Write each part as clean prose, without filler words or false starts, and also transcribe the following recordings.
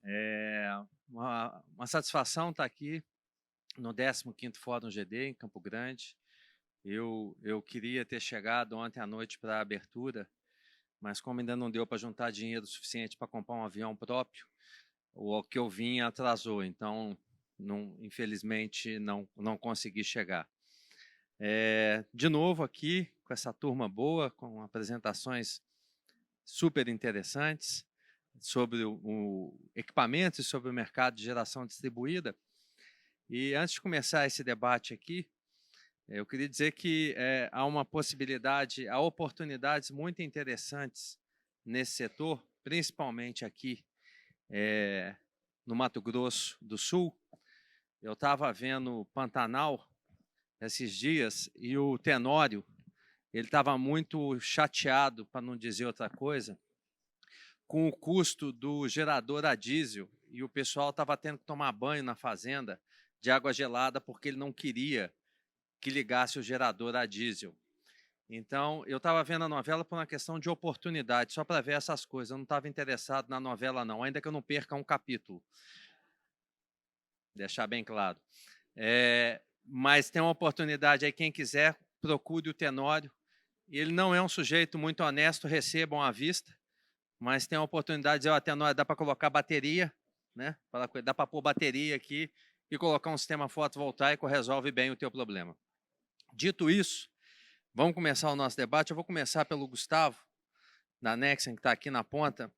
É uma satisfação estar aqui no 15º Fórum GD, em Campo Grande. Eu queria ter chegado ontem à noite para a abertura, mas como ainda não deu para juntar dinheiro suficiente para comprar um avião próprio, o que eu vim atrasou, então, infelizmente, não consegui chegar. De novo aqui, com essa turma boa, com apresentações super interessantes sobre o equipamento e sobre o mercado de geração distribuída. E antes de começar esse debate aqui, eu queria dizer que há uma possibilidade, há oportunidades muito interessantes nesse setor, principalmente aqui no Mato Grosso do Sul. Eu estava vendo Pantanal esses dias e o Tenório, ele estava muito chateado, para não dizer outra coisa, com o custo do gerador a diesel, e o pessoal estava tendo que tomar banho na fazenda de água gelada porque ele não queria que ligasse o gerador a diesel. Então, eu estava vendo a novela por uma questão de oportunidade, só para ver essas coisas. Eu não estava interessado na novela, não, ainda que eu não perca um capítulo. Deixar bem claro. Mas tem uma oportunidade aí, quem quiser, procure o Tenório. Ele não é um sujeito muito honesto, recebam à vista, mas tem a oportunidade de dizer, Tenório, dá para colocar bateria, né? Dá para pôr bateria aqui e colocar um sistema fotovoltaico, resolve bem o teu problema. Dito isso, vamos começar o nosso debate. Eu vou começar pelo Gustavo, da Nexen, que está aqui na ponta.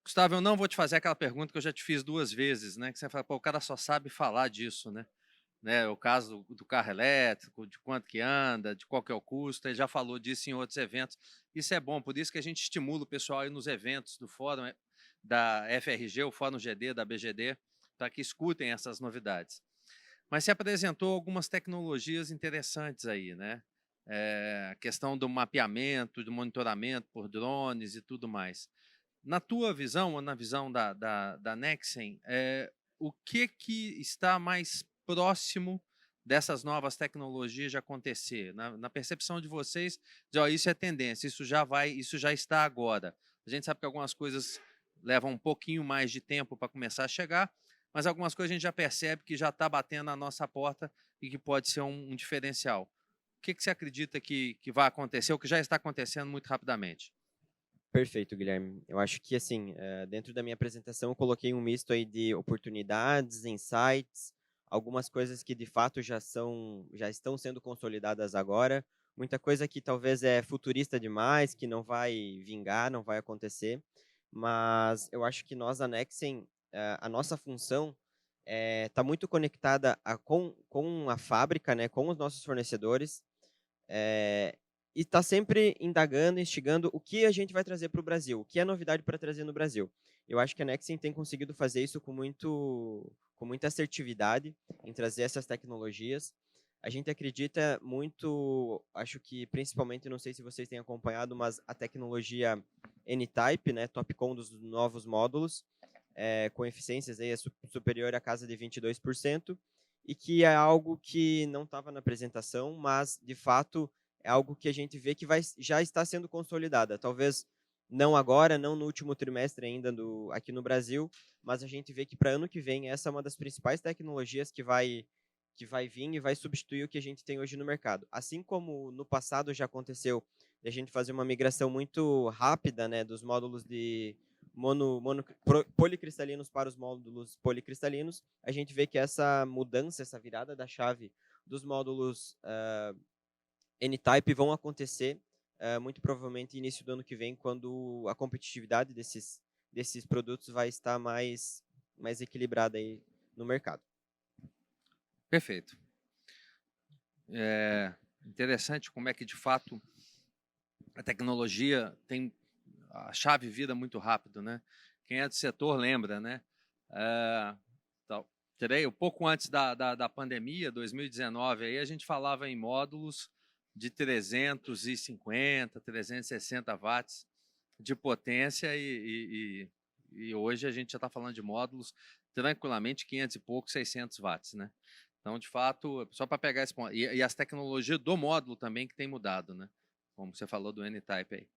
Gustavo, eu não vou te fazer aquela pergunta que eu já te fiz 2 vezes, né? Que você fala, pô, o cara só sabe falar disso, né? O caso do carro elétrico, de quanto que anda, de qual que é o custo, ele já falou disso em outros eventos. Isso é bom, por isso que a gente estimula o pessoal aí nos eventos do fórum da FRG, o Fórum GD, da BGD, para que escutem essas novidades. Mas se apresentou algumas tecnologias interessantes aí, né? A questão do mapeamento, do monitoramento por drones e tudo mais. Na tua visão, ou na visão da Nexen, o que está mais próximo dessas novas tecnologias de acontecer? Na percepção de vocês, isso é tendência, isso já está agora. A gente sabe que algumas coisas levam um pouquinho mais de tempo para começar a chegar, mas algumas coisas a gente já percebe que já está batendo na nossa porta e que pode ser um diferencial. O que você acredita que vai acontecer, ou que já está acontecendo muito rapidamente? Perfeito, Guilherme. Eu acho que, assim, dentro da minha apresentação, eu coloquei um misto aí de oportunidades, insights, algumas coisas que de fato já estão sendo consolidadas agora, muita coisa que talvez é futurista demais, que não vai vingar, não vai acontecer, mas eu acho que nós, a Nexen, a nossa função está muito conectada com a fábrica, né, com os nossos fornecedores, e está sempre indagando, instigando o que a gente vai trazer para o Brasil, o que é novidade para trazer no Brasil. Eu acho que a Nexen tem conseguido fazer isso com muita assertividade em trazer essas tecnologias. A gente acredita muito, acho que principalmente, não sei se vocês têm acompanhado, mas a tecnologia N-Type, né, TOPCon dos novos módulos, com eficiências aí, superior à casa de 22%, e que é algo que não estava na apresentação, mas, de fato, é algo que a gente vê que já está sendo consolidada. Talvez não agora, não no último trimestre ainda aqui no Brasil, mas a gente vê que para ano que vem essa é uma das principais tecnologias que vai vir e vai substituir o que a gente tem hoje no mercado. Assim como no passado já aconteceu de a gente fazer uma migração muito rápida, né, dos módulos de policristalinos para os módulos policristalinos, a gente vê que essa mudança, essa virada da chave dos módulos N-Type vão acontecer muito provavelmente início do ano que vem, quando a competitividade desses produtos vai estar mais equilibrada aí no mercado. Perfeito. Interessante como é que, de fato, a tecnologia tem a chave vira muito rápido, né? Quem é do setor lembra, né? Um pouco antes da pandemia, 2019, aí a gente falava em módulos de 350, 360 watts de potência e hoje a gente já está falando de módulos tranquilamente 500 e pouco, 600 watts, né? Então, de fato, só para pegar esse ponto. E as tecnologias do módulo também que tem mudado, né? Como você falou do N-Type aí.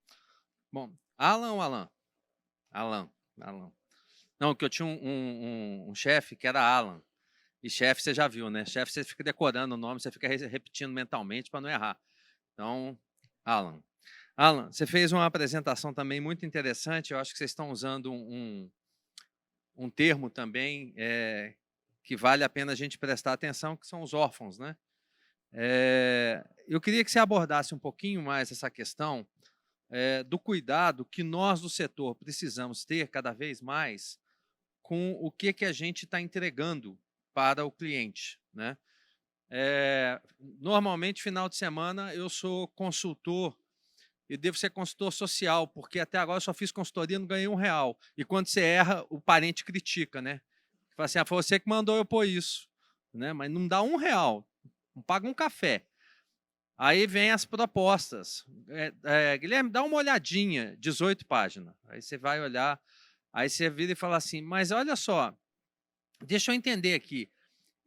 Bom, Alan ou Alan? Alan. Não, que eu tinha um chefe que era Alan. E chefe você já viu, né? Chefe você fica decorando o nome, você fica repetindo mentalmente para não errar. Então, Alan. Alan, você fez uma apresentação também muito interessante. Eu acho que vocês estão usando um termo também que vale a pena a gente prestar atenção, que são os órfãos, né? Eu queria que você abordasse um pouquinho mais essa questão do cuidado que nós do setor precisamos ter cada vez mais com o que a gente está entregando para o cliente, né? Normalmente, final de semana, eu sou consultor e devo ser consultor social, porque até agora eu só fiz consultoria e não ganhei R$1. E quando você erra, o parente critica, né? Fala assim, foi você que mandou eu pôr isso, né? Mas não dá R$1, não paga um café. Aí vem as propostas. Guilherme, dá uma olhadinha, 18 páginas. Aí você vai olhar, aí você vira e fala assim, mas olha só, deixa eu entender aqui,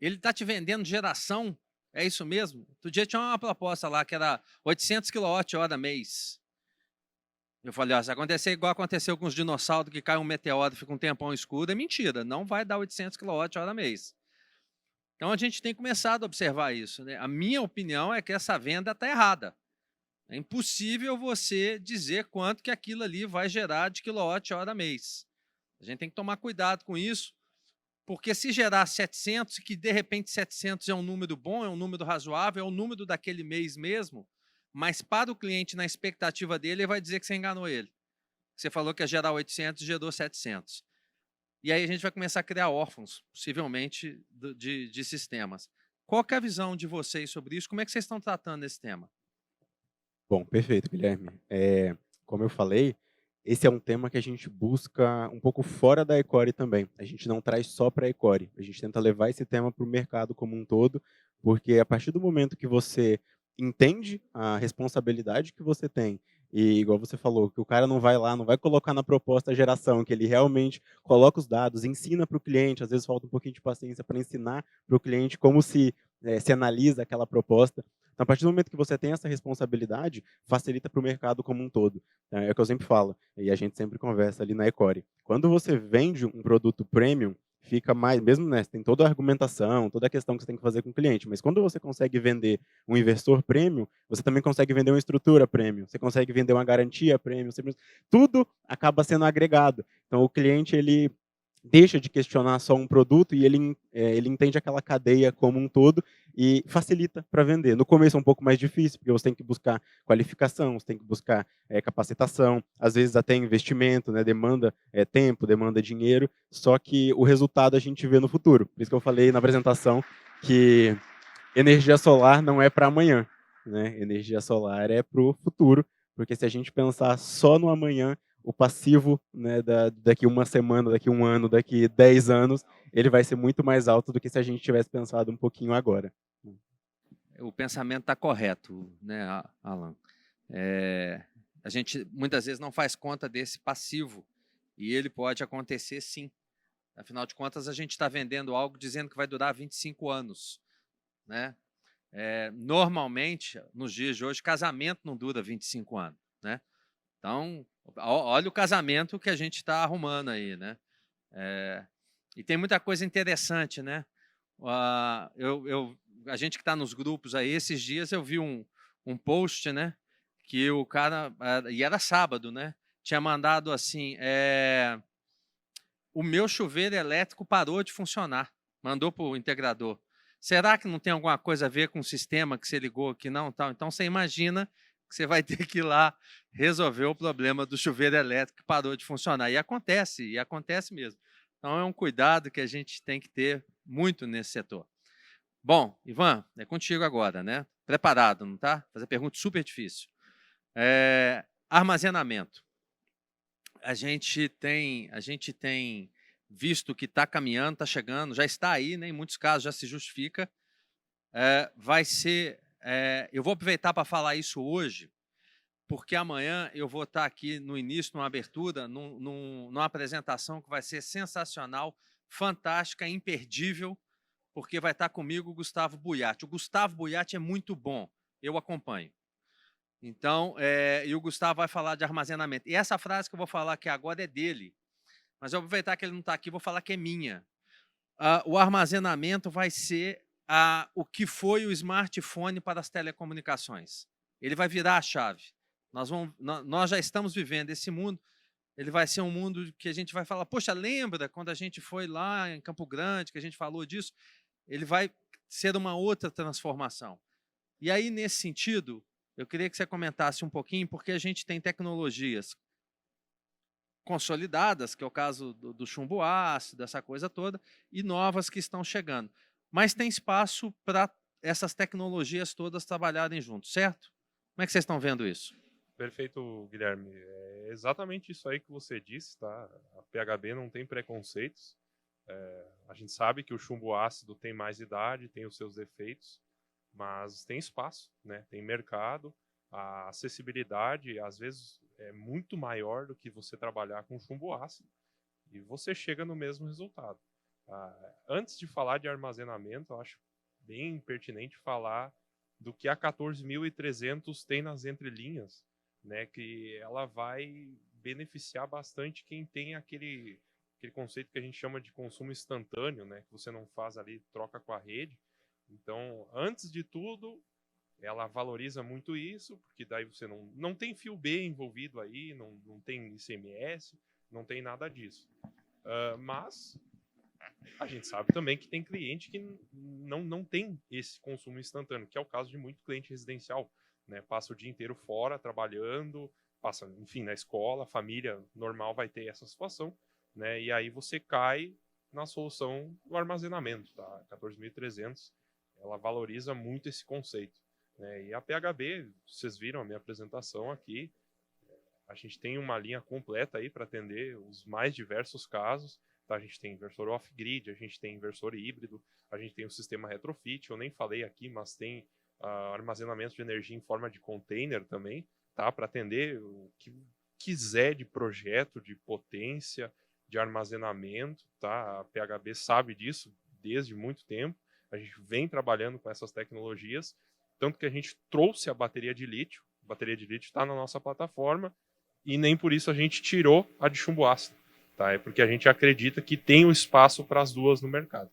ele está te vendendo geração, é isso mesmo? Outro dia tinha uma proposta lá que era 800 kWh mês. Eu falei, se acontecer igual aconteceu com os dinossauros, que cai um meteoro e fica um tempão escuro, é mentira, não vai dar 800 kWh mês. Então a gente tem começado a observar isso, né? A minha opinião é que essa venda está errada. É impossível você dizer quanto que aquilo ali vai gerar de quilowatt-hora mês. A gente tem que tomar cuidado com isso, porque se gerar 700, que de repente 700 é um número bom, é um número razoável, é o número daquele mês mesmo, mas para o cliente, na expectativa dele, ele vai dizer que você enganou ele. Você falou que ia gerar 800, gerou 700. E aí a gente vai começar a criar órfãos, possivelmente, de sistemas. Qual que é a visão de vocês sobre isso? Como é que vocês estão tratando esse tema? Bom, perfeito, Guilherme. Como eu falei, esse é um tema que a gente busca um pouco fora da Ecore também. A gente não traz só para a Ecore. A gente tenta levar esse tema para o mercado como um todo, porque a partir do momento que você entende a responsabilidade que você tem, e igual você falou, que o cara não vai lá, não vai colocar na proposta a geração, que ele realmente coloca os dados, ensina para o cliente, às vezes falta um pouquinho de paciência para ensinar para o cliente como se analisa aquela proposta. Então, a partir do momento que você tem essa responsabilidade, facilita para o mercado como um todo. É o que eu sempre falo, e a gente sempre conversa ali na Ecore. Quando você vende um produto premium, fica mais, mesmo, né, tem toda a argumentação, toda a questão que você tem que fazer com o cliente, mas quando você consegue vender um inversor premium, você também consegue vender uma estrutura premium, você consegue vender uma garantia premium, tudo acaba sendo agregado. Então, o cliente, ele deixa de questionar só um produto e ele entende aquela cadeia como um todo e facilita para vender. No começo é um pouco mais difícil, porque você tem que buscar qualificação, você tem que buscar capacitação, às vezes até investimento, né, demanda tempo, demanda dinheiro, só que o resultado a gente vê no futuro. Por isso que eu falei na apresentação que energia solar não é para amanhã, né? Energia solar é para o futuro, porque se a gente pensar só no amanhã, o passivo, né, daqui uma semana, daqui um ano, daqui 10 anos, ele vai ser muito mais alto do que se a gente tivesse pensado um pouquinho agora. O pensamento está correto, né, Alan? A gente muitas vezes não faz conta desse passivo e ele pode acontecer sim. Afinal de contas, a gente está vendendo algo dizendo que vai durar 25 anos, né? Normalmente, nos dias de hoje, casamento não dura 25 anos, né? Então, olha o casamento que a gente está arrumando aí, né? E tem muita coisa interessante, né? A gente que está nos grupos aí, esses dias eu vi um post, né? Que o cara, e era sábado, né? Tinha mandado assim, o meu chuveiro elétrico parou de funcionar. Mandou para o integrador. Será que não tem alguma coisa a ver com o sistema que você ligou aqui? Não, tal. Então você imagina que você vai ter que ir lá resolver o problema do chuveiro elétrico que parou de funcionar. E acontece mesmo. Então é um cuidado que a gente tem que ter muito nesse setor. Bom, Ivan, é contigo agora, né? Preparado, não tá? Fazer pergunta super difícil. Armazenamento. A gente tem visto que está caminhando, está chegando, já está aí, né, em muitos casos já se justifica. Vai ser... eu vou aproveitar para falar isso hoje, porque amanhã eu vou estar aqui no início, numa abertura, numa apresentação que vai ser sensacional, fantástica, imperdível, porque vai estar comigo o Gustavo Buiatti. O Gustavo Buiatti é muito bom, eu acompanho. Então, e o Gustavo vai falar de armazenamento. E essa frase que eu vou falar aqui agora é dele, mas eu vou aproveitar que ele não está aqui, vou falar que é minha. O armazenamento vai ser o que foi o smartphone para as telecomunicações. Ele vai virar a chave. Nós já estamos vivendo esse mundo. Ele vai ser um mundo que a gente vai falar, poxa, lembra quando a gente foi lá em Campo Grande, que a gente falou disso? Ele vai ser uma outra transformação. E aí, nesse sentido, eu queria que você comentasse um pouquinho, porque a gente tem tecnologias consolidadas, que é o caso do chumbo ácido, dessa coisa toda, e novas que estão chegando. Mas tem espaço para essas tecnologias todas trabalharem juntos, certo? Como é que vocês estão vendo isso? Perfeito, Guilherme. É exatamente isso aí que você disse, tá? A PHB não tem preconceitos. A gente sabe que o chumbo ácido tem mais idade, tem os seus defeitos, mas tem espaço, né? Tem mercado, a acessibilidade às vezes é muito maior do que você trabalhar com chumbo ácido e você chega no mesmo resultado. Antes de falar de armazenamento, eu acho bem pertinente falar do que a 14300 tem nas entrelinhas, né? Que ela vai beneficiar bastante quem tem aquele conceito que a gente chama de consumo instantâneo, né? Que você não faz ali, troca com a rede. Então, antes de tudo, ela valoriza muito isso, porque daí você não tem fio B envolvido aí, não tem ICMS, não tem nada disso. Mas a gente sabe também que tem cliente que não tem esse consumo instantâneo, que é o caso de muito cliente residencial, né? Passa o dia inteiro fora, trabalhando, passa, enfim, na escola, a família normal vai ter essa situação, né? E aí você cai na solução do armazenamento, tá? 14.300, ela valoriza muito esse conceito, né? E a PHB, vocês viram a minha apresentação aqui, a gente tem uma linha completa aí para atender os mais diversos casos, tá? A gente tem inversor off-grid, a gente tem inversor híbrido, a gente tem o sistema retrofit, eu nem falei aqui, mas tem armazenamento de energia em forma de container também, tá? Para atender o que quiser de projeto, de potência, de armazenamento, tá? A PHB sabe disso desde muito tempo, a gente vem trabalhando com essas tecnologias, tanto que a gente trouxe a bateria de lítio está na nossa plataforma, e nem por isso a gente tirou a de chumbo ácido, tá? É porque a gente acredita que tem o espaço para as duas no mercado.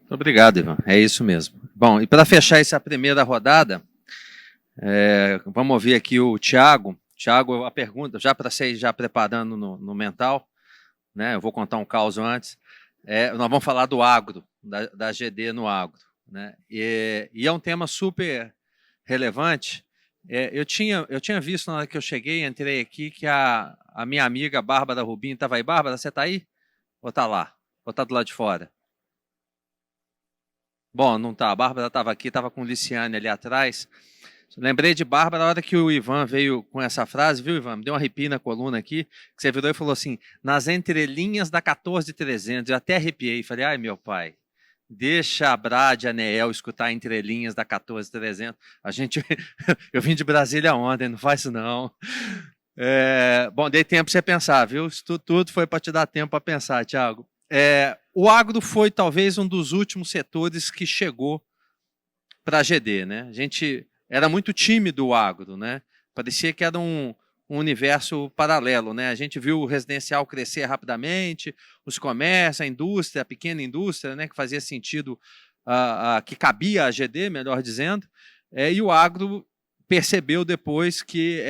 Muito obrigado, Ivan. É isso mesmo. Bom, e para fechar essa primeira rodada, vamos ouvir aqui o Thiago. Thiago, a pergunta, já para vocês já preparando no mental, né? Eu vou contar um caos antes. Nós vamos falar do agro, da GD no agro, né? E é um tema super relevante. Eu tinha visto na hora que eu cheguei, entrei aqui, que a minha amiga Bárbara Rubim estava aí. Bárbara, você está aí? Ou está lá? Ou está do lado de fora? Bom, não está. A Bárbara estava aqui, estava com o Liciane ali atrás. Lembrei de Bárbara na hora que o Ivan veio com essa frase, viu, Ivan? Me deu um arrepio na coluna aqui, que você virou e falou assim, nas entrelinhas da 14300. Eu até arrepiei, falei, ai, meu pai, deixa a Brad e a Neel escutar entrelinhas da 14300. Eu vim de Brasília ontem, não faz isso não. Bom, dei tempo para você pensar, viu? Isso tudo foi para te dar tempo para pensar, Thiago. O agro foi talvez um dos últimos setores que chegou para a GD, né? A gente era muito tímido o agro, né? Parecia que era um universo paralelo, né? A gente viu o residencial crescer rapidamente, os comércios, a indústria, a pequena indústria, né? Que fazia sentido, que cabia a GD, melhor dizendo, e o agro percebeu depois que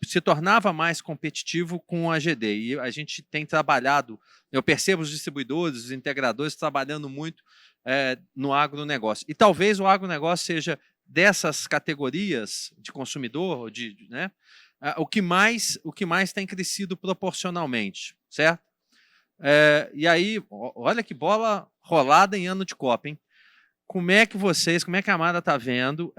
se tornava mais competitivo com a GD. E a gente tem trabalhado, eu percebo os distribuidores, os integradores trabalhando muito no agronegócio. E talvez o agronegócio seja dessas categorias de consumidor, né, o que mais tem crescido proporcionalmente, certo? E aí, olha que bola rolada em ano de Copa, hein? Como é que a Amada está vendo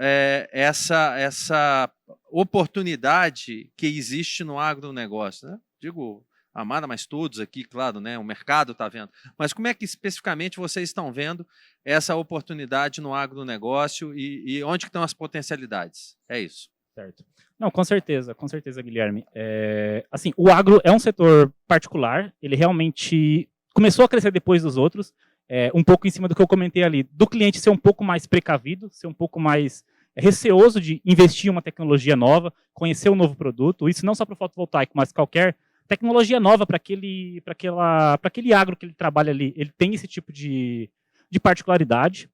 essa oportunidade que existe no agronegócio, né? Digo a Amada, mas todos aqui, claro, né? O mercado está vendo. Mas como é que especificamente vocês estão vendo essa oportunidade no agronegócio e onde que estão as potencialidades? É isso. Certo. Não, com certeza, Guilherme. Assim, o agro é um setor particular, ele realmente começou a crescer depois dos outros, um pouco em cima do que eu comentei ali, do cliente ser um pouco mais precavido, ser um pouco mais receoso de investir em uma tecnologia nova, conhecer um novo produto, isso não só para o fotovoltaico, mas qualquer tecnologia nova para aquele agro que ele trabalha ali. Ele tem esse tipo de particularidade.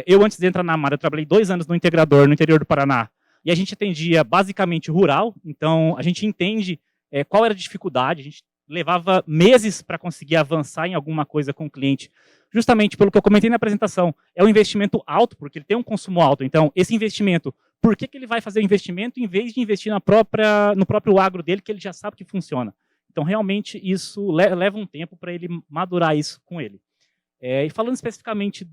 Eu, antes de entrar na Amara, eu trabalhei 2 anos no integrador no interior do Paraná, e a gente atendia basicamente rural, então a gente entende qual era a dificuldade, a gente levava meses para conseguir avançar em alguma coisa com o cliente, justamente pelo que eu comentei na apresentação, é um investimento alto, porque ele tem um consumo alto, então esse investimento, por que ele vai fazer o investimento em vez de investir no próprio agro dele, que ele já sabe que funciona? Então, realmente, isso leva um tempo para ele madurar isso com ele. E falando especificamente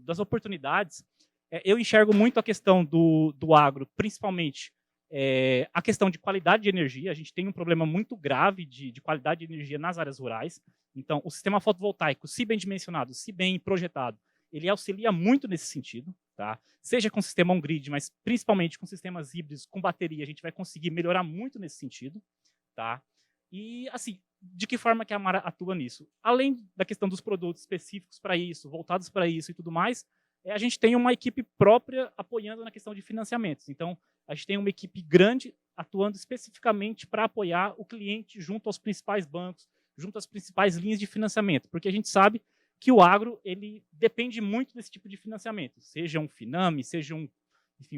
das oportunidades, eu enxergo muito a questão do agro, principalmente a questão de qualidade de energia. A gente tem um problema muito grave de qualidade de energia nas áreas rurais. Então, o sistema fotovoltaico, se bem dimensionado, se bem projetado, ele auxilia muito nesse sentido. Tá? Seja com sistema on-grid, mas principalmente com sistemas híbridos, com bateria, a gente vai conseguir melhorar muito nesse sentido. Tá? E, assim, de que forma que a Amara atua nisso? Além da questão dos produtos específicos para isso, voltados para isso e tudo mais, a gente tem uma equipe própria apoiando na questão de financiamentos. Então, a gente tem uma equipe grande atuando especificamente para apoiar o cliente junto aos principais bancos, junto às principais linhas de financiamento, porque a gente sabe que o agro ele depende muito desse tipo de financiamento, seja um Finame, seja um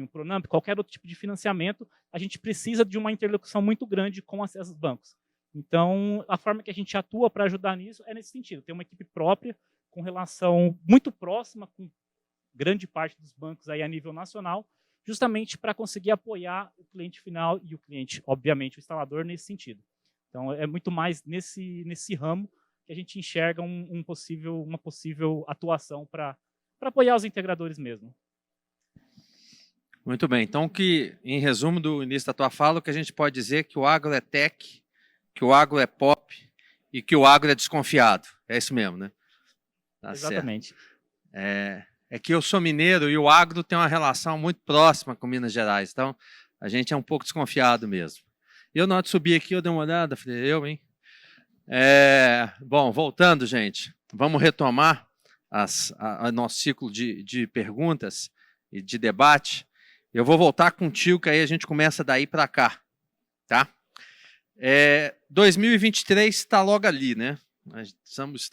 Pronamp, qualquer outro tipo de financiamento, a gente precisa de uma interlocução muito grande com esses bancos. Então, a forma que a gente atua para ajudar nisso é nesse sentido, ter uma equipe própria, com relação muito próxima com grande parte dos bancos aí a nível nacional, justamente para conseguir apoiar o cliente final e o cliente, obviamente, o instalador nesse sentido. Então, é muito mais nesse ramo que a gente enxerga uma possível atuação para apoiar os integradores mesmo. Muito bem. Então, em resumo do início da tua fala, o que a gente pode dizer é que o agro é tech, que o agro é pop e que o agro é desconfiado. É isso mesmo, né? Tá Exatamente. Certo. É que eu sou mineiro e o agro tem uma relação muito próxima com Minas Gerais. Então, a gente é um pouco desconfiado mesmo. Eu, na hora de subir aqui, eu dei uma olhada, falei, hein? Bom, voltando, gente, vamos retomar nosso ciclo de perguntas e de debate. Eu vou voltar contigo, que aí a gente começa daí para cá, tá? 2023 está logo ali, né? Estamos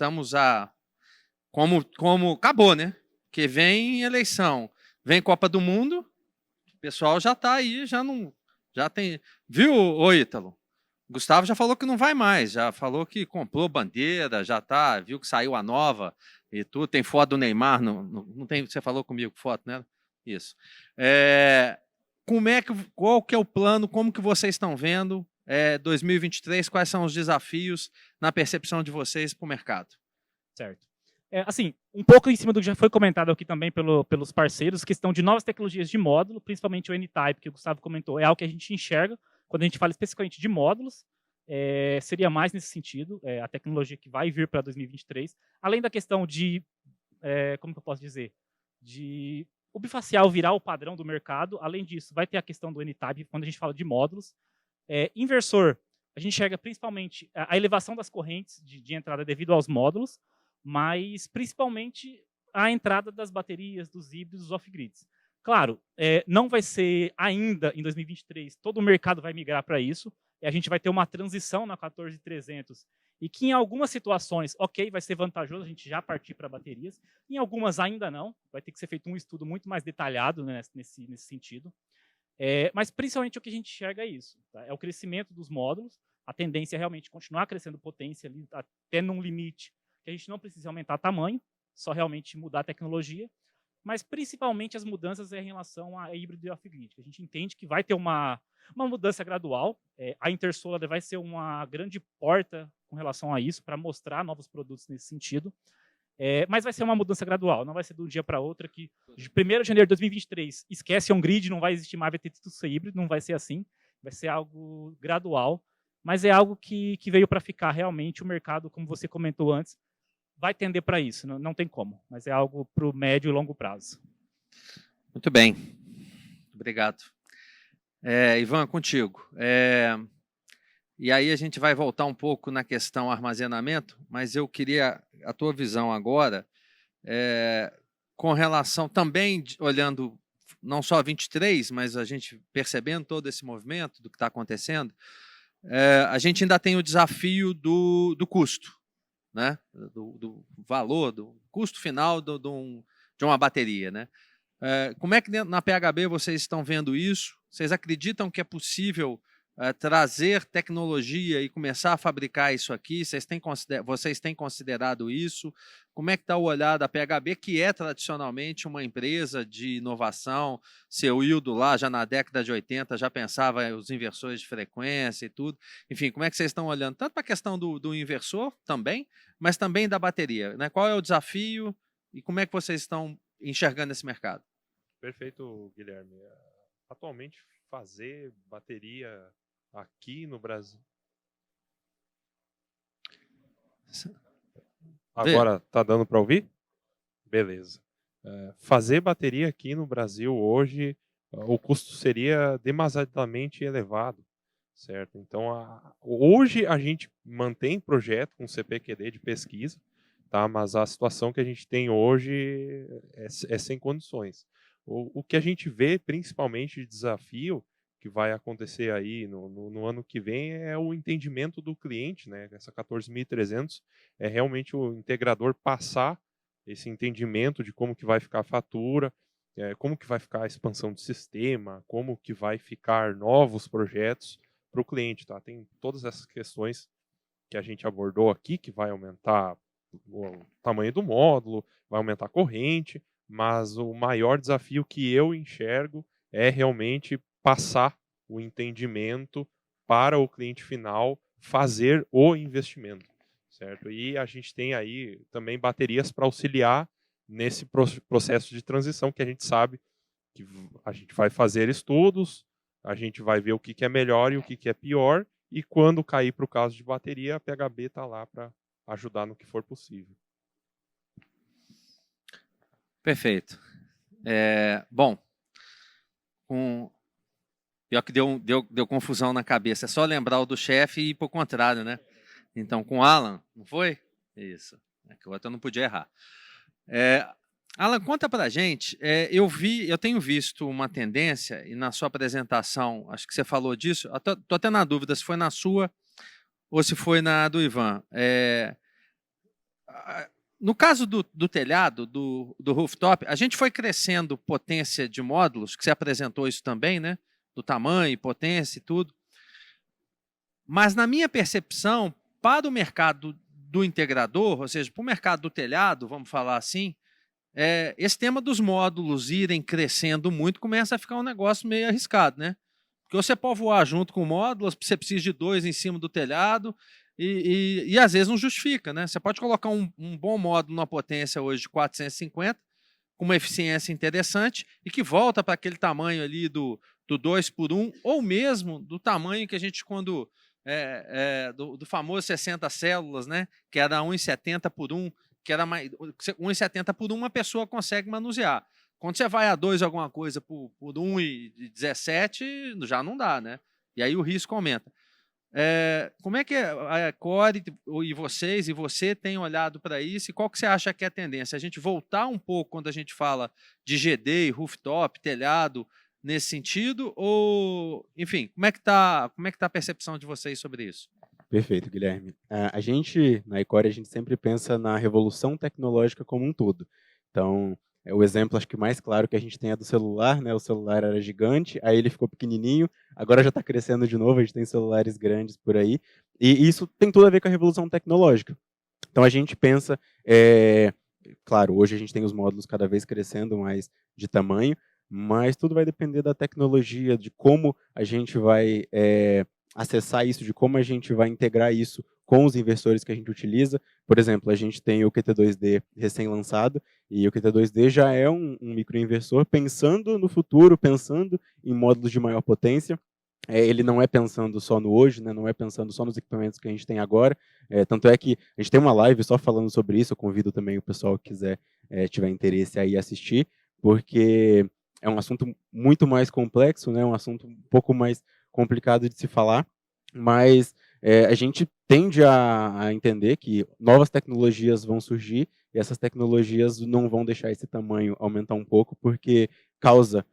como acabou, né? Que vem eleição, vem Copa do Mundo, o pessoal já está aí, já tem... Viu, ô Ítalo? Gustavo já falou que não vai mais, já falou que comprou bandeira, viu que saiu a nova e tudo, tem foto do Neymar, não tem, você falou comigo foto, né? Isso. Qual que é o plano, como que vocês estão vendo 2023, quais são os desafios na percepção de vocês para o mercado? Certo. Assim, um pouco em cima do que já foi comentado aqui também pelos parceiros, questão de novas tecnologias de módulo, principalmente o N-Type, que o Gustavo comentou, é algo que a gente enxerga quando a gente fala especificamente de módulos, seria mais nesse sentido, a tecnologia que vai vir para 2023, além da questão de, como que eu posso dizer, de o bifacial virar o padrão do mercado. Além disso, vai ter a questão do N-Type, quando a gente fala de módulos. Inversor, a gente enxerga principalmente a elevação das correntes de entrada devido aos módulos, mas principalmente a entrada das baterias, dos híbridos, dos off-grids. Claro, não vai ser ainda em 2023, todo o mercado vai migrar para isso, e a gente vai ter uma transição na 14300, e que em algumas situações, ok, vai ser vantajoso a gente já partir para baterias, em algumas ainda não, vai ter que ser feito um estudo muito mais detalhado, né, nesse sentido. Mas principalmente o que a gente enxerga é isso, tá? É o crescimento dos módulos, a tendência é realmente continuar crescendo potência ali, até num limite que a gente não precisa aumentar tamanho, só realmente mudar a tecnologia, mas principalmente as mudanças em relação a híbrido e off-grid. A gente entende que vai ter uma mudança gradual, a Intersolar vai ser uma grande porta com relação a isso, para mostrar novos produtos nesse sentido, mas vai ser uma mudança gradual, não vai ser de um dia para outro, que de 1º de janeiro de 2023, esquece on-grid, não vai existir mais, vai ter tudo ser híbrido, não vai ser assim, vai ser algo gradual, mas é algo que veio para ficar realmente. O mercado, como você comentou antes, vai tender para isso, não tem como, mas é algo para o médio e longo prazo. Muito bem, obrigado. Ivan, contigo. E aí a gente vai voltar um pouco na questão armazenamento, mas eu queria a tua visão agora, com relação também, olhando não só 23, mas a gente percebendo todo esse movimento do que está acontecendo, a gente ainda tem o desafio do custo, né? Do valor, do custo final de uma bateria, né? Como é que na PHB vocês estão vendo isso? Vocês acreditam que é possível trazer tecnologia e começar a fabricar isso aqui? Vocês têm considerado isso? Como é que está o olhar da PHB, que é tradicionalmente uma empresa de inovação? Seu Hildo lá, já na década de 80, já pensava os inversores de frequência e tudo. Enfim, como é que vocês estão olhando? Tanto para a questão do inversor também, mas também da bateria, né? Qual é o desafio e como é que vocês estão enxergando esse mercado? Perfeito, Guilherme. Atualmente, fazer bateria aqui no Brasil... Agora tá dando para ouvir? Beleza. Fazer bateria aqui no Brasil hoje, o custo seria demasiadamente elevado, certo? Então, hoje a gente mantém projeto com CPQD de pesquisa, tá? Mas a situação que a gente tem hoje é sem condições. O que a gente vê, principalmente de desafio, que vai acontecer aí no ano que vem, é o entendimento do cliente, né? Essa 14.300 é realmente o integrador passar esse entendimento de como que vai ficar a fatura, como que vai ficar a expansão de sistema, como que vai ficar novos projetos para o cliente, tá? Tem todas essas questões que a gente abordou aqui, que vai aumentar o tamanho do módulo, vai aumentar a corrente, mas o maior desafio que eu enxergo é realmente passar o entendimento para o cliente final fazer o investimento, certo? E a gente tem aí também baterias para auxiliar nesse processo de transição, que a gente sabe que a gente vai fazer estudos, a gente vai ver o que é melhor e o que é pior, e quando cair para o caso de bateria, a PHB está lá para ajudar no que for possível. Perfeito. Bom, pior que deu confusão na cabeça. É só lembrar o do chefe e ir para o contrário, né? Então, com o Alan, não foi? Isso. Que o outro eu não podia errar. Alan, conta para a gente. Eu tenho visto uma tendência, e na sua apresentação, acho que você falou disso, estou até na dúvida se foi na sua ou se foi na do Ivan. No caso do telhado, do rooftop, a gente foi crescendo potência de módulos, que você apresentou isso também, né? Do tamanho, potência e tudo. Mas, na minha percepção, para o mercado do integrador, ou seja, para o mercado do telhado, vamos falar assim, esse tema dos módulos irem crescendo muito começa a ficar um negócio meio arriscado, né? Porque você pode voar junto com módulos, você precisa de 2 em cima do telhado, e às vezes não justifica, né? Você pode colocar um bom módulo numa potência hoje de 450, com uma eficiência interessante, e que volta para aquele tamanho ali do 2:1, ou mesmo do tamanho que a gente, quando do famoso 60 células, né? Que era 1,70:1, que era mais 1,70:1, uma pessoa consegue manusear. Quando você vai a 2 alguma coisa por 1,17, já não dá, né? E aí o risco aumenta. Como é que a Core e você tem olhado para isso, e qual que você acha que é a tendência? A gente voltar um pouco quando a gente fala de GD, rooftop, telhado, nesse sentido, ou, enfim, como é que tá a percepção de vocês sobre isso? Perfeito, Guilherme. A gente, na Ecore, a gente sempre pensa na revolução tecnológica como um todo. Então, o exemplo, acho que mais claro que a gente tem é do celular, né? O celular era gigante, aí ele ficou pequenininho, agora já está crescendo de novo, a gente tem celulares grandes por aí, e isso tem tudo a ver com a revolução tecnológica. Então, a gente pensa, claro, hoje a gente tem os módulos cada vez crescendo mais de tamanho, mas tudo vai depender da tecnologia, de como a gente vai acessar isso, de como a gente vai integrar isso com os inversores que a gente utiliza. Por exemplo, a gente tem o QT2D recém-lançado, e o QT2D já é um microinversor pensando no futuro, pensando em módulos de maior potência. Ele não é pensando só no hoje, né? Não é pensando só nos equipamentos que a gente tem agora. Tanto é que a gente tem uma live só falando sobre isso, eu convido também o pessoal que quiser, tiver interesse aí assistir, porque é um assunto muito mais complexo, né? Um assunto um pouco mais complicado de se falar, mas a gente tende a entender que novas tecnologias vão surgir, e essas tecnologias não vão deixar esse tamanho aumentar um pouco, porque causa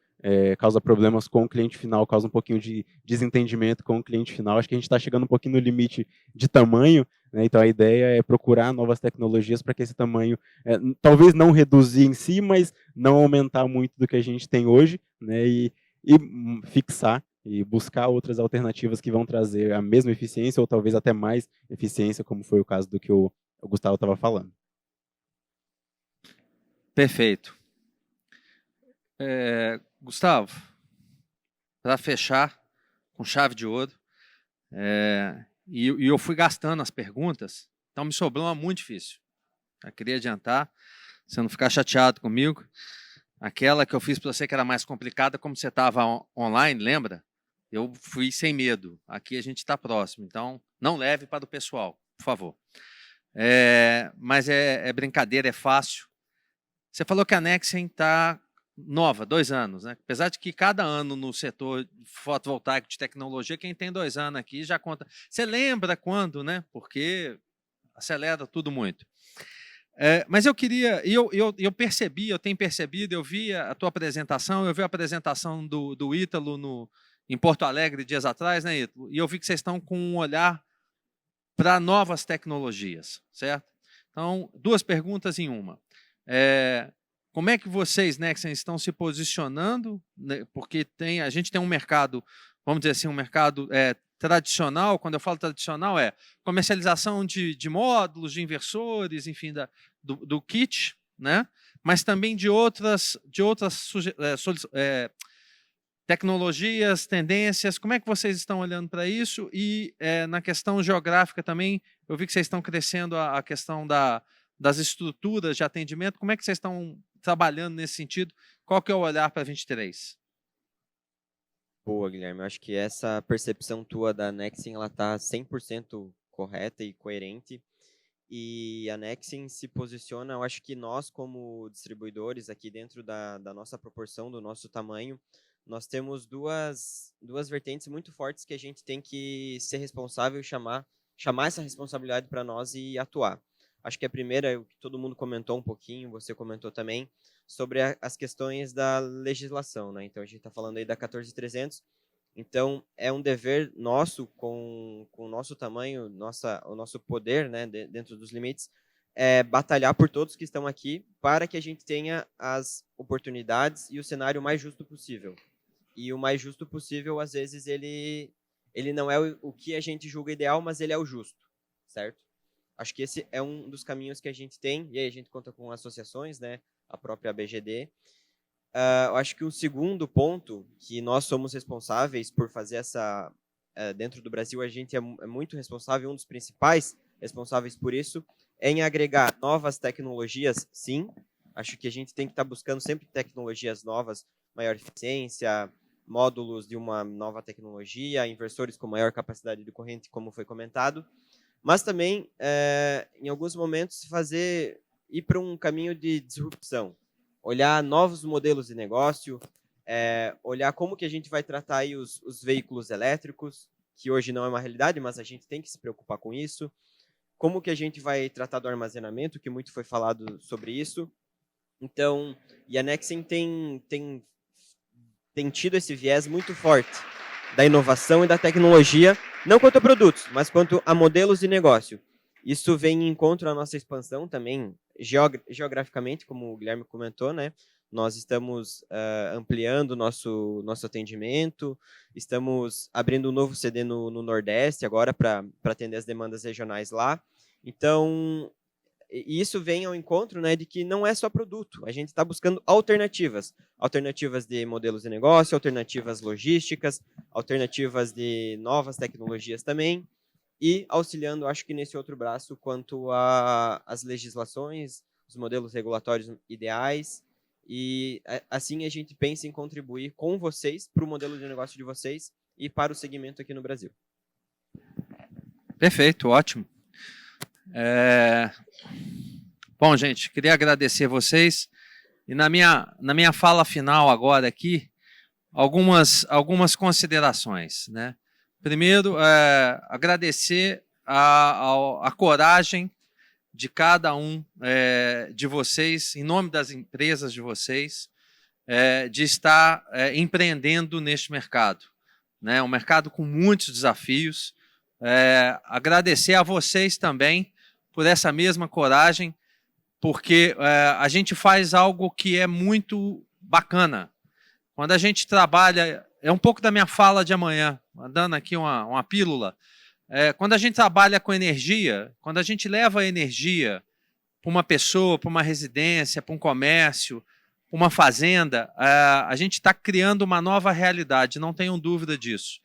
causa problemas com o cliente final, causa um pouquinho de desentendimento com o cliente final. Acho que a gente está chegando um pouquinho no limite de tamanho, né? Então a ideia é procurar novas tecnologias para que esse tamanho, talvez não reduzir em si, mas não aumentar muito do que a gente tem hoje, né? E fixar e buscar outras alternativas que vão trazer a mesma eficiência ou talvez até mais eficiência, como foi o caso do que o Gustavo estava falando. Perfeito. Gustavo, para fechar com chave de ouro, e eu fui gastando as perguntas, então me sobrou uma muito difícil. Eu queria adiantar, você não ficar chateado comigo. Aquela que eu fiz para você que era mais complicada, como você estava online, lembra? Eu fui sem medo. Aqui a gente está próximo, então não leve para o pessoal, por favor. Mas é brincadeira, é fácil. Você falou que a Nexen está nova, 2 anos, né? Apesar de que cada ano no setor fotovoltaico de tecnologia, quem tem 2 anos aqui já conta. Você lembra quando, né? Porque acelera tudo muito. Mas eu queria, eu percebi, eu tenho percebido, eu vi a tua apresentação, eu vi a apresentação do Ítalo em Porto Alegre dias atrás, né, Ítalo? E eu vi que vocês estão com um olhar para novas tecnologias, certo? Então, 2 perguntas em uma. Como é que vocês, Nexen, estão se posicionando? Né, porque a gente tem um mercado, vamos dizer assim, um mercado tradicional. Quando eu falo tradicional, comercialização de módulos, de inversores, enfim, do kit, né? Mas também de outras tecnologias, tendências. Como é que vocês estão olhando para isso? E na questão geográfica também, eu vi que vocês estão crescendo a questão das estruturas de atendimento. Como é que vocês estão trabalhando nesse sentido? Qual que é o olhar para 23? Boa, Guilherme. Eu acho que essa percepção tua da Nexen, ela está 100% correta e coerente. E a Nexen se posiciona, eu acho que nós, como distribuidores, aqui dentro da nossa proporção, do nosso tamanho, nós temos duas vertentes muito fortes que a gente tem que ser responsável e chamar essa responsabilidade para nós e atuar. Acho que a primeira é o que todo mundo comentou um pouquinho, você comentou também, sobre as questões da legislação, né? Então, a gente está falando aí da 14300, então é um dever nosso, com o nosso tamanho, o nosso poder, né, dentro dos limites, batalhar por todos que estão aqui para que a gente tenha as oportunidades e o cenário mais justo possível. E o mais justo possível, às vezes, ele não é o que a gente julga ideal, mas ele é o justo, certo? Acho que esse é um dos caminhos que a gente tem, e aí a gente conta com associações, né, a própria BGD. Eu acho que o segundo ponto, que nós somos responsáveis por fazer dentro do Brasil, a gente é muito responsável, um dos principais responsáveis por isso, é em agregar novas tecnologias, sim. Acho que a gente tem que estar buscando sempre tecnologias novas, maior eficiência, módulos de uma nova tecnologia, inversores com maior capacidade de corrente, como foi comentado, mas também, em alguns momentos, ir para um caminho de disrupção, olhar novos modelos de negócio, olhar como que a gente vai tratar aí os veículos elétricos, que hoje não é uma realidade, mas a gente tem que se preocupar com isso, como que a gente vai tratar do armazenamento, que muito foi falado sobre isso. Então, e a Nexen tem tido esse viés muito forte da inovação e da tecnologia, não quanto a produtos, mas quanto a modelos de negócio. Isso vem em encontro à nossa expansão também, geograficamente, como o Guilherme comentou, né? Nós estamos ampliando nosso atendimento, estamos abrindo um novo CD no Nordeste agora para atender as demandas regionais lá. Então, isso vem ao encontro, né, de que não é só produto, a gente está buscando alternativas de modelos de negócio, alternativas logísticas, alternativas de novas tecnologias também, e auxiliando, acho que nesse outro braço, quanto às legislações, os modelos regulatórios ideais, e assim a gente pensa em contribuir com vocês para o modelo de negócio de vocês e para o segmento aqui no Brasil. Perfeito, ótimo. Bom, gente, queria agradecer vocês e na minha fala final agora aqui, algumas considerações, né? Primeiro, agradecer a coragem de cada um de vocês, em nome das empresas de vocês, de estar empreendendo neste mercado, né? Um mercado com muitos desafios. Agradecer a vocês também por essa mesma coragem, porque a gente faz algo que é muito bacana. Quando a gente trabalha, é um pouco da minha fala de amanhã, dando aqui uma pílula. Quando a gente trabalha com energia, quando a gente leva a energia para uma pessoa, para uma residência, para um comércio, para uma fazenda, a gente está criando uma nova realidade, não tenham dúvida disso.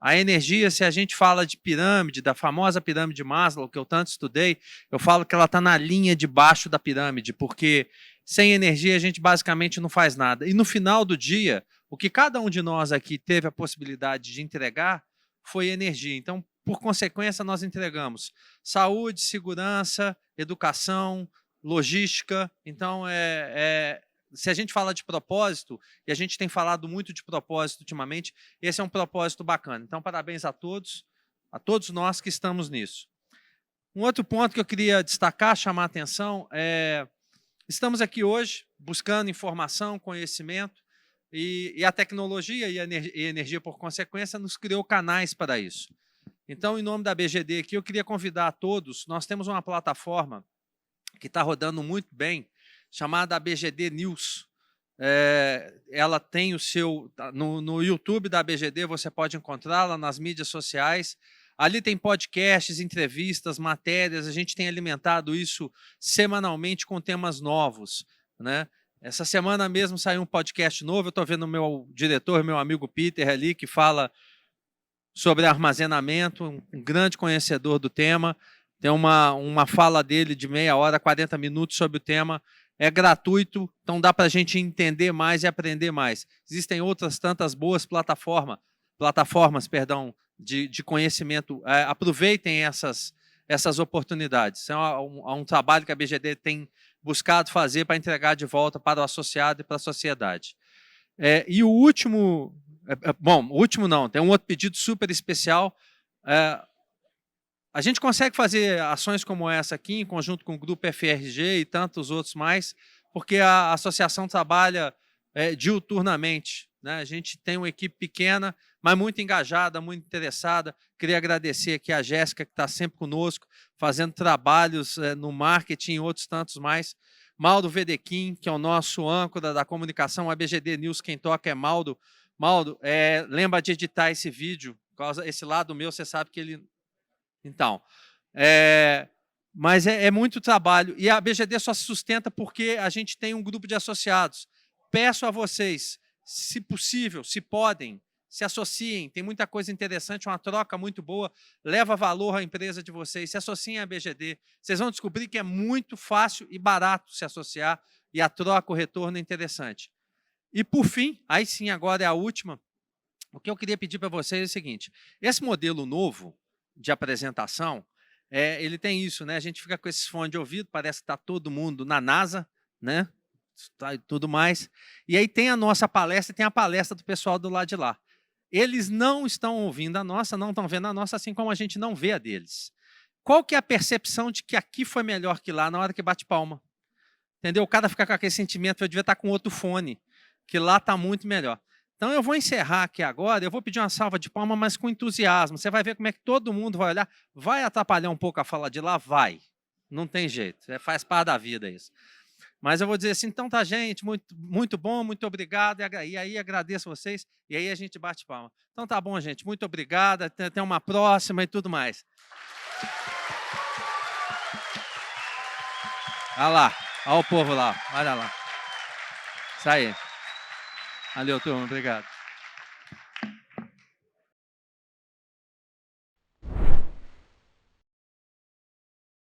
A energia, se a gente fala de pirâmide, da famosa pirâmide de Maslow, que eu tanto estudei, eu falo que ela está na linha de baixo da pirâmide, porque sem energia a gente basicamente não faz nada. E no final do dia, o que cada um de nós aqui teve a possibilidade de entregar foi energia. Então, por consequência, nós entregamos saúde, segurança, educação, logística. Então, se a gente fala de propósito, e a gente tem falado muito de propósito ultimamente, esse é um propósito bacana. Então, parabéns a todos nós que estamos nisso. Um outro ponto que eu queria destacar, chamar a atenção, estamos aqui hoje buscando informação, conhecimento, e a tecnologia e a energia, por consequência, nos criou canais para isso. Então, em nome da BGD aqui, eu queria convidar a todos, nós temos uma plataforma que está rodando muito bem, chamada BGD News. Ela tem o seu... No YouTube da BGD você pode encontrá-la, nas mídias sociais. Ali tem podcasts, entrevistas, matérias, a gente tem alimentado isso semanalmente com temas novos, né? Essa semana mesmo saiu um podcast novo, eu estou vendo o meu diretor, meu amigo Peter ali, que fala sobre armazenamento, um grande conhecedor do tema. Tem uma fala dele de meia hora, 40 minutos sobre o tema. É gratuito, então dá para a gente entender mais e aprender mais. Existem outras tantas boas plataformas de conhecimento. Aproveitem essas oportunidades. É um trabalho que a BGD tem buscado fazer para entregar de volta para o associado e para a sociedade. E o último... o último não, tem um outro pedido super especial. A gente consegue fazer ações como essa aqui, em conjunto com o Grupo FRG e tantos outros mais, porque a associação trabalha diuturnamente, né? A gente tem uma equipe pequena, mas muito engajada, muito interessada. Queria agradecer aqui a Jéssica, que está sempre conosco, fazendo trabalhos no marketing e outros tantos mais. Mauro Vedequim, que é o nosso âncora da comunicação, a BGD News, quem toca é Mauro. Mauro, lembra de editar esse vídeo, esse lado meu, você sabe que ele... Então, mas é muito trabalho. E a BGD só se sustenta porque a gente tem um grupo de associados. Peço a vocês, se possível, se podem, se associem. Tem muita coisa interessante, uma troca muito boa. Leva valor à empresa de vocês. Se associem à BGD. Vocês vão descobrir que é muito fácil e barato se associar. E a troca, o retorno é interessante. E, por fim, aí sim, agora é a última. O que eu queria pedir para vocês é o seguinte. Esse modelo novo de apresentação, ele tem isso, né? A gente fica com esses fones de ouvido, parece que está todo mundo na NASA, né? E tudo mais. E aí tem a nossa palestra e tem a palestra do pessoal do lado de lá. Eles não estão ouvindo a nossa, não estão vendo a nossa, assim como a gente não vê a deles. Qual que é a percepção de que aqui foi melhor que lá na hora que bate palma? Entendeu? O cara fica com aquele sentimento, eu devia estar com outro fone, que lá está muito melhor. Então, eu vou encerrar aqui agora, eu vou pedir uma salva de palmas, mas com entusiasmo. Você vai ver como é que todo mundo vai olhar. Vai atrapalhar um pouco a fala de lá? Vai. Não tem jeito. Faz parte da vida isso. Mas eu vou dizer assim, então tá, gente, muito, muito bom, muito obrigado. E aí agradeço vocês, e aí a gente bate palma. Então tá bom, gente, muito obrigado, até uma próxima e tudo mais. Olha lá, olha o povo lá, olha lá. Isso aí. Valeu, turma, obrigado.